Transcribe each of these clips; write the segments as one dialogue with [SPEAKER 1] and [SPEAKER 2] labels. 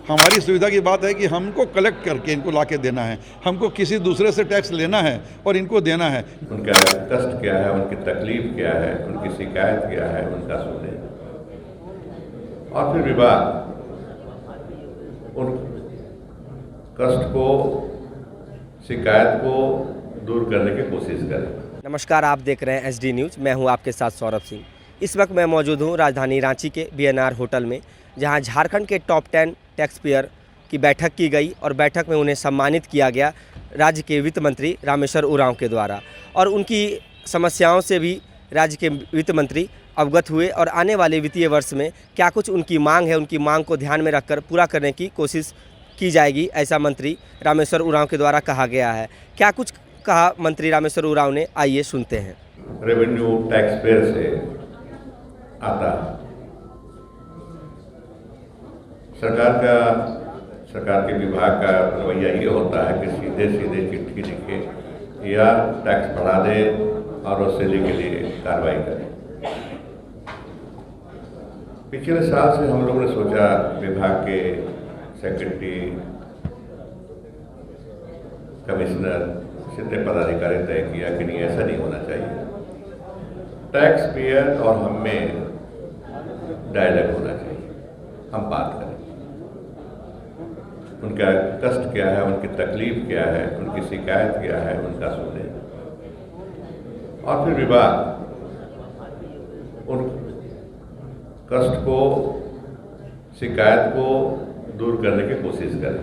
[SPEAKER 1] हमारी सुविधा की बात है कि हमको कलेक्ट करके इनको ला के देना है, हमको किसी दूसरे से टैक्स लेना है और इनको देना है।
[SPEAKER 2] उनका कष्ट क्या है, उनकी तकलीफ क्या है, उनकी शिकायत क्या है, उनका सुने और फिर विभाग उन कष्ट को, शिकायत को दूर करने की कोशिश करे।
[SPEAKER 3] नमस्कार, आप देख रहे हैं SD न्यूज़। मैं हूं आपके साथ सौरभ सिंह। इस वक्त मैं मौजूद हूं राजधानी रांची के BNR होटल में, जहां झारखंड के टॉप 10 टैक्स पेयर की बैठक की गई और बैठक में उन्हें सम्मानित किया गया राज्य के वित्त मंत्री रामेश्वर उरांव के द्वारा, और उनकी समस्याओं से भी राज्य के वित्त मंत्री अवगत हुए और आने वाले वित्तीय वर्ष में क्या कुछ उनकी मांग है, उनकी मांग को ध्यान में रखकर पूरा करने की कोशिश की जाएगी, ऐसा मंत्री रामेश्वर उरांव के द्वारा कहा गया है। क्या कुछ कहा मंत्री रामेश्वर उरांव ने, आइए सुनते हैं।
[SPEAKER 2] रेवेन्यू टैक्स पेयर से आता सरकार के विभाग का रवैया ये होता है कि सीधे सीधे चिट्ठी लिखे या टैक्स बढ़ा दे और वसूली के लिए कार्रवाई करें। पिछले साल से हम लोगों ने सोचा, विभाग के सेक्रेटरी, कमिश्नर, सीधे पदाधिकारी तय किया कि नहीं, ऐसा नहीं होना चाहिए। टैक्स पेयर और हम में डायलॉग होना चाहिए, हम बात करें, उनका कष्ट क्या है, उनकी तकलीफ क्या है, उनकी शिकायत क्या है, उनका सुने और फिर विभाग उन कष्ट को, शिकायत को दूर करने की कोशिश करे।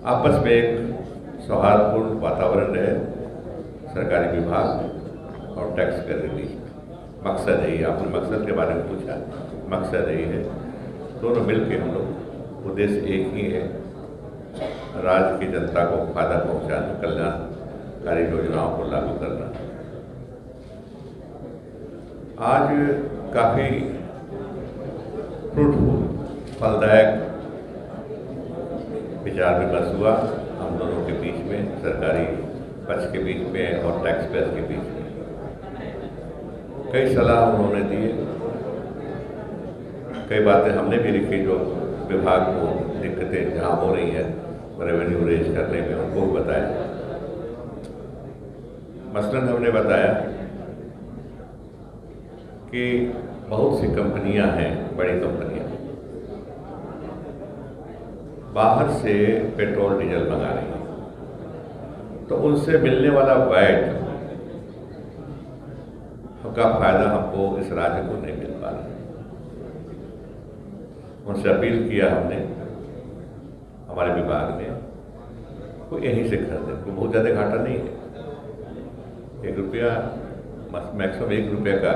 [SPEAKER 2] आपस में एक सौहार्दपूर्ण वातावरण रहे सरकारी विभाग और टैक्स पेयर के बीच में। मकसद यही, आपने मकसद के बारे में पूछा, मकसद यही है, दोनों मिलकर हम लोग, उद्देश्य एक ही है, राज्य की जनता को फायदा पहुंचाना, कल्याणकारी योजनाओं को लागू करना। आज काफ़ी फ्रूटफुल, फलदायक विचार विमर्श हुआ हम दोनों के बीच में, सरकारी पक्ष के बीच में और टैक्स पेयर के बीच में। कई सलाह उन्होंने दिए, कई बातें हमने भी लिखी जो विभाग को दिक्कतें जहाँ हो रही हैं रेवेन्यू रेज करने में, उनको भी बताया। मसलन हमने बताया कि बहुत सी कंपनियां हैं, बड़ी कंपनियां बाहर से पेट्रोल डीजल मंगा रही हैं, तो उनसे मिलने वाला वैट का फायदा हमको इस राज्य को नहीं मिल पा रहा। उनसे अपील किया हमने, हमारे विभाग ने, को यहीं से खरीदे, को बहुत ज़्यादा घाटा नहीं है, ₹1, मैक्सिमम ₹1 का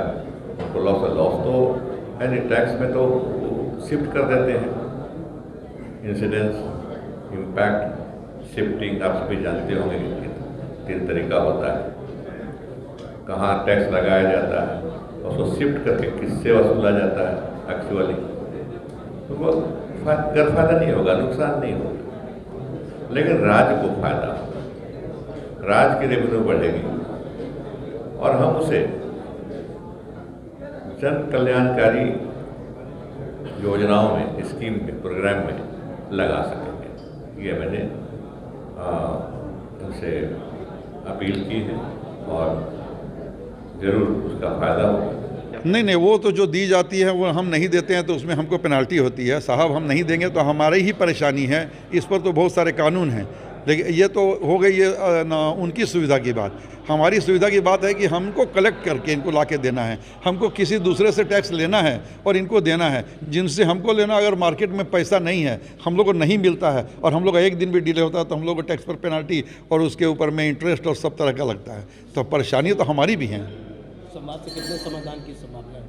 [SPEAKER 2] उनको लॉस तो है नहीं। टैक्स में तो शिफ्ट कर देते हैं, इंसिडेंस, इम्पैक्ट, शिफ्टिंग, आप सभी जानते होंगे कि 3 तरीका होता है, कहाँ टैक्स लगाया जाता है, उसको शिफ्ट करके किससे वसूला जाता है एक्चुअली, तो वो गैरफायदा नहीं होगा, नुकसान नहीं होगा, लेकिन राज्य को फायदा होगा, राज्य की रेवेन्यू बढ़ेगी और हम उसे जन कल्याणकारी योजनाओं में, स्कीम में, प्रोग्राम में लगा सकेंगे। ये मैंने उनसे अपील की है और ज़रूर उसका फायदा होगा।
[SPEAKER 1] नहीं, वो तो जो दी जाती है वो हम नहीं देते हैं तो उसमें हमको पेनाल्टी होती है। साहब, हम नहीं देंगे तो हमारी ही परेशानी है, इस पर तो बहुत सारे कानून हैं। लेकिन ये तो हो गई ये उनकी सुविधा की बात। हमारी सुविधा की बात है कि हमको कलेक्ट करके इनको ला के देना है, हमको किसी दूसरे से टैक्स लेना है और इनको देना है, जिनसे हमको लेना। अगर मार्केट में पैसा नहीं है, हम लोग को नहीं मिलता है और हम लोग का एक दिन भी डिले होता है तो हम लोग को टैक्स पर पेनाल्टी और उसके ऊपर में इंटरेस्ट और सब तरह का लगता है, तो परेशानी तो हमारी भी है।
[SPEAKER 4] संवाद से कितने समाधान की संभावना है?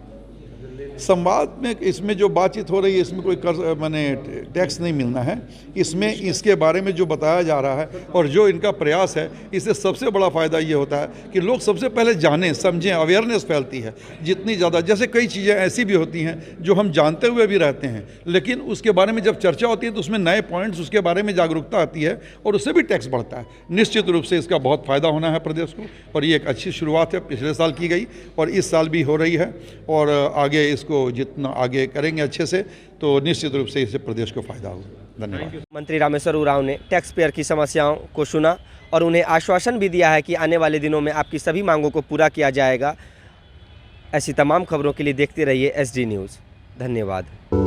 [SPEAKER 1] संवाद में इसमें जो बातचीत हो रही है, इसमें कोई टैक्स नहीं मिलना है। इसमें इसके बारे में जो बताया जा रहा है और जो इनका प्रयास है, इससे सबसे बड़ा फ़ायदा ये होता है कि लोग सबसे पहले जानें, समझें, अवेयरनेस फैलती है जितनी ज़्यादा। जैसे कई चीज़ें ऐसी भी होती हैं जो हम जानते हुए भी रहते हैं, लेकिन उसके बारे में जब चर्चा होती है तो उसमें नए पॉइंट्स, उसके बारे में जागरूकता आती है और उससे भी टैक्स बढ़ता है। निश्चित रूप से इसका बहुत फ़ायदा होना है प्रदेश को और ये एक अच्छी शुरुआत है, पिछले साल की गई और इस साल भी हो रही है और आगे इसको जितना आगे करेंगे अच्छे से तो निश्चित रूप से इससे प्रदेश को फ़ायदा होगा। धन्यवाद।
[SPEAKER 3] मंत्री रामेश्वर उरांव ने टैक्स पेयर की समस्याओं को सुना और उन्हें आश्वासन भी दिया है कि आने वाले दिनों में आपकी सभी मांगों को पूरा किया जाएगा। ऐसी तमाम खबरों के लिए देखते रहिए SD न्यूज़। धन्यवाद।